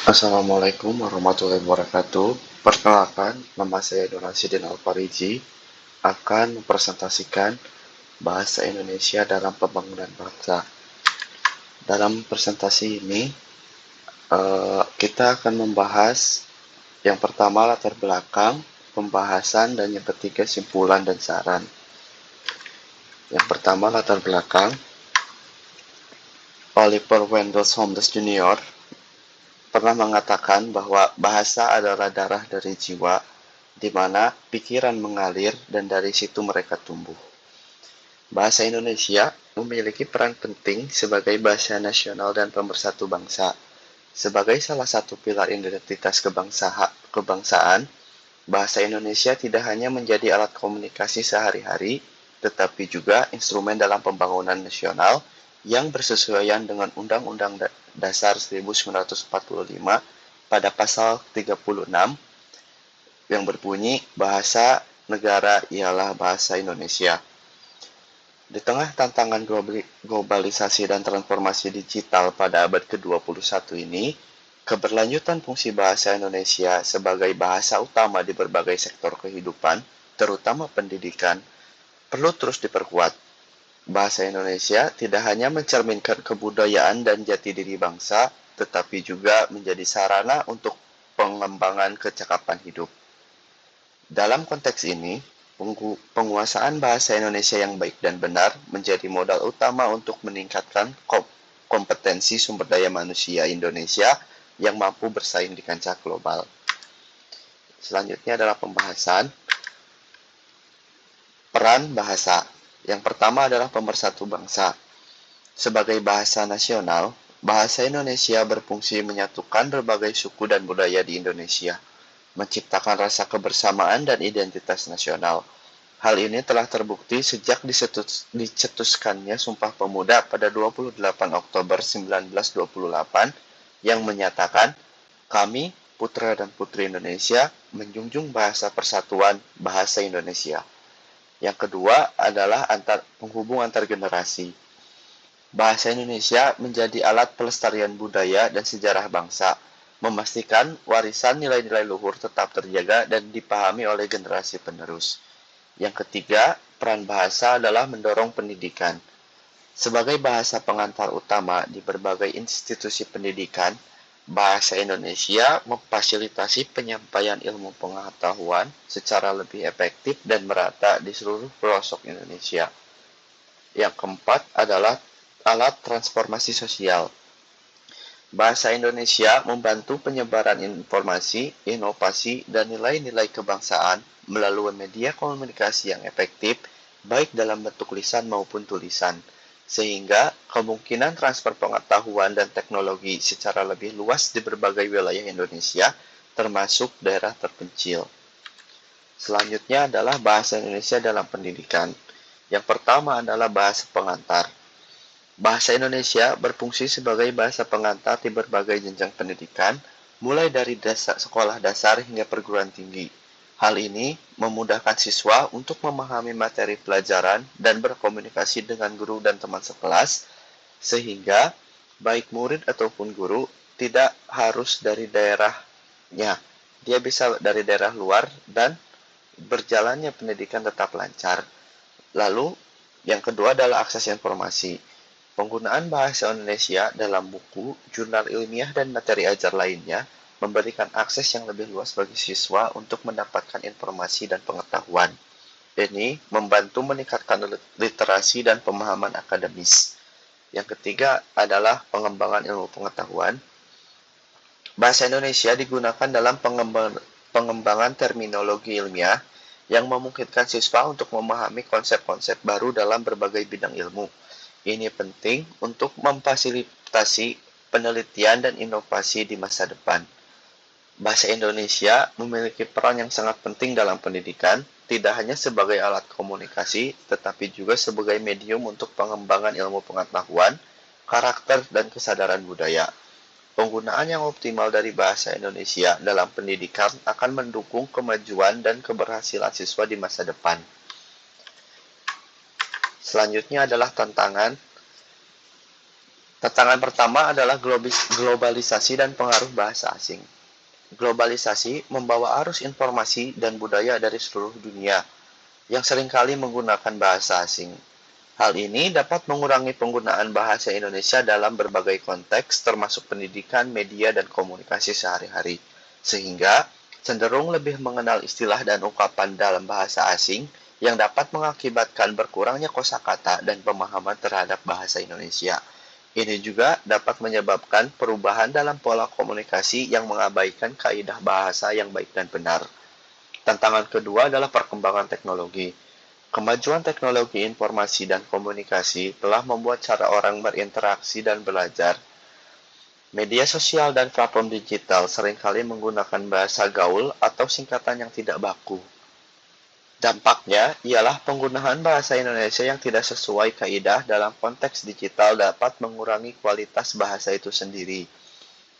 Assalamualaikum warahmatullahi wabarakatuh. Perkenalkan, nama saya Donaldin Alfariji akan mempresentasikan bahasa Indonesia dalam pembangunan bangsa. Dalam presentasi ini, kita akan membahas yang pertama latar belakang, pembahasan, dan yang ketiga simpulan dan saran. Yang pertama latar belakang, Oliver Wendell Holmes Jr. pernah mengatakan bahwa bahasa adalah darah dari jiwa, di mana pikiran mengalir dan dari situ mereka tumbuh. Bahasa Indonesia memiliki peran penting sebagai bahasa nasional dan pemersatu bangsa. Sebagai salah satu pilar identitas kebangsaan, bahasa Indonesia tidak hanya menjadi alat komunikasi sehari-hari, tetapi juga instrumen dalam pembangunan nasional yang bersesuaian dengan Undang-Undang Dasar 1945 pada pasal 36 yang berbunyi bahasa negara ialah bahasa Indonesia. Di tengah tantangan globalisasi dan transformasi digital pada abad ke-21 ini, keberlanjutan fungsi bahasa Indonesia sebagai bahasa utama di berbagai sektor kehidupan, terutama pendidikan, perlu terus diperkuat. Bahasa Indonesia tidak hanya mencerminkan kebudayaan dan jati diri bangsa, tetapi juga menjadi sarana untuk pengembangan kecakapan hidup. Dalam konteks ini, penguasaan bahasa Indonesia yang baik dan benar menjadi modal utama untuk meningkatkan kompetensi sumber daya manusia Indonesia yang mampu bersaing di kancah global. Selanjutnya adalah pembahasan peran bahasa. Yang pertama adalah pemersatu bangsa. Sebagai bahasa nasional, bahasa Indonesia berfungsi menyatukan berbagai suku dan budaya di Indonesia, menciptakan rasa kebersamaan dan identitas nasional. Hal ini telah terbukti sejak dicetuskannya Sumpah Pemuda pada 28 Oktober 1928 yang menyatakan, "Kami, putra dan putri Indonesia, menjunjung bahasa persatuan bahasa Indonesia." Yang kedua adalah penghubung antar generasi. Bahasa Indonesia menjadi alat pelestarian budaya dan sejarah bangsa, memastikan warisan nilai-nilai luhur tetap terjaga dan dipahami oleh generasi penerus. Yang ketiga, peran bahasa adalah mendorong pendidikan. Sebagai bahasa pengantar utama di berbagai institusi pendidikan, bahasa Indonesia memfasilitasi penyampaian ilmu pengetahuan secara lebih efektif dan merata di seluruh pelosok Indonesia. Yang keempat adalah alat transformasi sosial. Bahasa Indonesia membantu penyebaran informasi, inovasi, dan nilai-nilai kebangsaan melalui media komunikasi yang efektif, baik dalam bentuk lisan maupun tulisan, sehingga kemungkinan transfer pengetahuan dan teknologi secara lebih luas di berbagai wilayah Indonesia, termasuk daerah terpencil. Selanjutnya adalah bahasa Indonesia dalam pendidikan. Yang pertama adalah bahasa pengantar. Bahasa Indonesia berfungsi sebagai bahasa pengantar di berbagai jenjang pendidikan, mulai dari sekolah dasar hingga perguruan tinggi. Hal ini memudahkan siswa untuk memahami materi pelajaran dan berkomunikasi dengan guru dan teman sekelas, sehingga baik murid ataupun guru tidak harus dari daerahnya. Dia bisa dari daerah luar dan berjalannya pendidikan tetap lancar. Lalu, yang kedua adalah akses informasi. Penggunaan bahasa Indonesia dalam buku, jurnal ilmiah, dan materi ajar lainnya memberikan akses yang lebih luas bagi siswa untuk mendapatkan informasi dan pengetahuan. Ini membantu meningkatkan literasi dan pemahaman akademis. Yang ketiga adalah pengembangan ilmu pengetahuan. Bahasa Indonesia digunakan dalam pengembangan terminologi ilmiah yang memungkinkan siswa untuk memahami konsep-konsep baru dalam berbagai bidang ilmu. Ini penting untuk memfasilitasi penelitian dan inovasi di masa depan. Bahasa Indonesia memiliki peran yang sangat penting dalam pendidikan, tidak hanya sebagai alat komunikasi, tetapi juga sebagai medium untuk pengembangan ilmu pengetahuan, karakter, dan kesadaran budaya. Penggunaan yang optimal dari bahasa Indonesia dalam pendidikan akan mendukung kemajuan dan keberhasilan siswa di masa depan. Selanjutnya adalah tantangan Tantangan pertama adalah globalisasi dan pengaruh bahasa asing. Globalisasi membawa arus informasi dan budaya dari seluruh dunia yang seringkali menggunakan bahasa asing. Hal ini dapat mengurangi penggunaan bahasa Indonesia dalam berbagai konteks, termasuk pendidikan, media, dan komunikasi sehari-hari, sehingga cenderung lebih mengenal istilah dan ungkapan dalam bahasa asing yang dapat mengakibatkan berkurangnya kosakata dan pemahaman terhadap bahasa Indonesia. Ini juga dapat menyebabkan perubahan dalam pola komunikasi yang mengabaikan kaidah bahasa yang baik dan benar. Tantangan kedua adalah perkembangan teknologi. Kemajuan teknologi informasi dan komunikasi telah membuat cara orang berinteraksi dan belajar. Media sosial dan platform digital seringkali menggunakan bahasa gaul atau singkatan yang tidak baku. Dampaknya ialah penggunaan bahasa Indonesia yang tidak sesuai kaidah dalam konteks digital dapat mengurangi kualitas bahasa itu sendiri.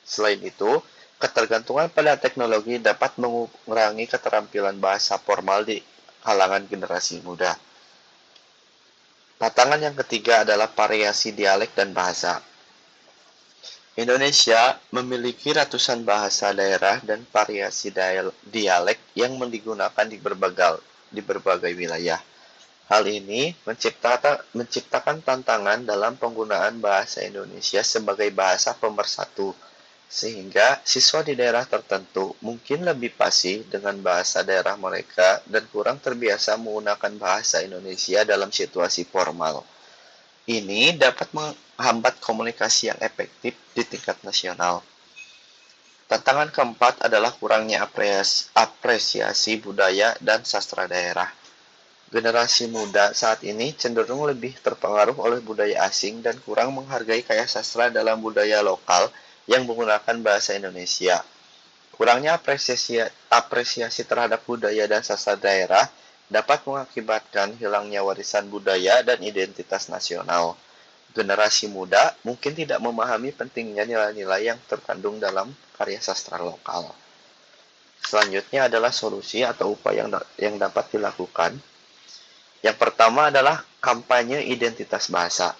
Selain itu, ketergantungan pada teknologi dapat mengurangi keterampilan bahasa formal di kalangan generasi muda. Tantangan yang ketiga adalah variasi dialek dan bahasa. Indonesia memiliki ratusan bahasa daerah dan variasi dialek yang digunakan di berbagai wilayah. Hal ini menciptakan tantangan dalam penggunaan bahasa Indonesia sebagai bahasa pemersatu, sehingga siswa di daerah tertentu mungkin lebih fasih dengan bahasa daerah mereka dan kurang terbiasa menggunakan bahasa Indonesia dalam situasi formal. Ini dapat menghambat komunikasi yang efektif di tingkat nasional. Tantangan keempat adalah kurangnya apresiasi budaya dan sastra daerah. Generasi muda saat ini cenderung lebih terpengaruh oleh budaya asing dan kurang menghargai karya sastra dalam budaya lokal yang menggunakan bahasa Indonesia. Kurangnya apresiasi terhadap budaya dan sastra daerah dapat mengakibatkan hilangnya warisan budaya dan identitas nasional. Generasi muda mungkin tidak memahami pentingnya nilai-nilai yang terkandung dalam karya sastra lokal. Selanjutnya adalah solusi atau upaya yang dapat dilakukan. Yang pertama adalah kampanye identitas bahasa.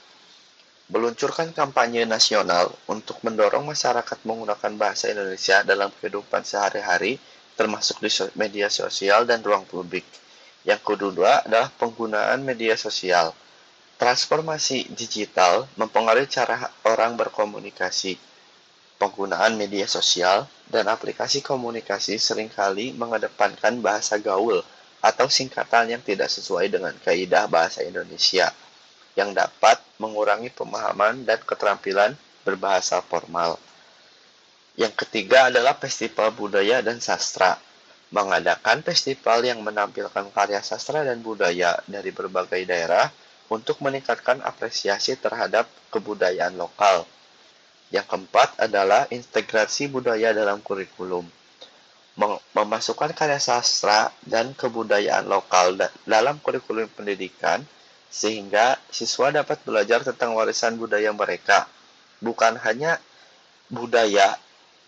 Meluncurkan kampanye nasional untuk mendorong masyarakat menggunakan bahasa Indonesia dalam kehidupan sehari-hari, termasuk di media sosial dan ruang publik. Yang kedua adalah penggunaan media sosial. Transformasi digital mempengaruhi cara orang berkomunikasi. Penggunaan media sosial dan aplikasi komunikasi seringkali mengedepankan bahasa gaul atau singkatan yang tidak sesuai dengan kaidah bahasa Indonesia, yang dapat mengurangi pemahaman dan keterampilan berbahasa formal. Yang ketiga adalah festival budaya dan sastra. Mengadakan festival yang menampilkan karya sastra dan budaya dari berbagai daerah untuk meningkatkan apresiasi terhadap kebudayaan lokal. Yang keempat adalah integrasi budaya dalam kurikulum. Memasukkan karya sastra dan kebudayaan lokal dalam kurikulum pendidikan sehingga siswa dapat belajar tentang warisan budaya mereka, bukan hanya budaya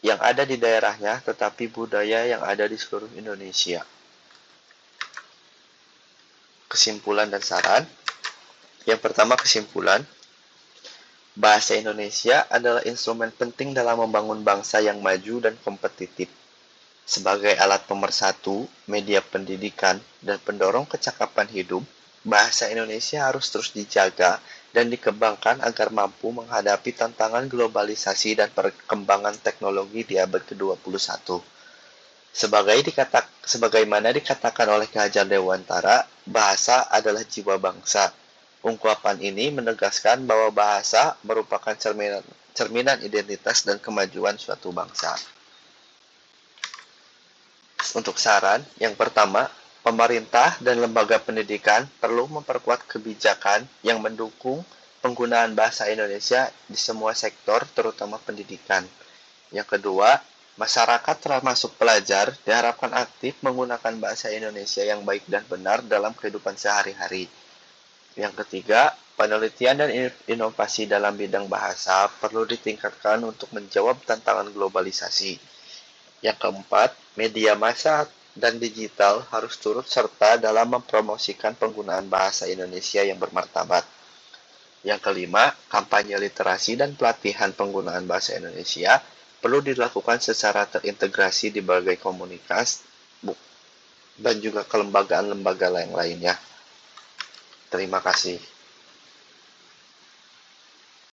yang ada di daerahnya, tetapi budaya yang ada di seluruh Indonesia. Kesimpulan dan saran. Yang pertama, kesimpulan. Bahasa Indonesia adalah instrumen penting dalam membangun bangsa yang maju dan kompetitif. Sebagai alat pemersatu, media pendidikan, dan pendorong kecakapan hidup, bahasa Indonesia harus terus dijaga dan dikembangkan agar mampu menghadapi tantangan globalisasi dan perkembangan teknologi di abad ke-21. Sebagaimana dikatakan oleh Ki Hajar Dewantara, bahasa adalah jiwa bangsa. Ungkapan ini menegaskan bahwa bahasa merupakan cerminan identitas dan kemajuan suatu bangsa. Untuk saran, yang pertama, pemerintah dan lembaga pendidikan perlu memperkuat kebijakan yang mendukung penggunaan bahasa Indonesia di semua sektor, terutama pendidikan. Yang kedua, masyarakat termasuk pelajar diharapkan aktif menggunakan bahasa Indonesia yang baik dan benar dalam kehidupan sehari-hari. Yang ketiga, penelitian dan inovasi dalam bidang bahasa perlu ditingkatkan untuk menjawab tantangan globalisasi. Yang keempat, media massa dan digital harus turut serta dalam mempromosikan penggunaan bahasa Indonesia yang bermartabat. Yang kelima, kampanye literasi dan pelatihan penggunaan bahasa Indonesia perlu dilakukan secara terintegrasi di berbagai komunitas dan juga kelembagaan-lembaga yang lainnya. Terima kasih.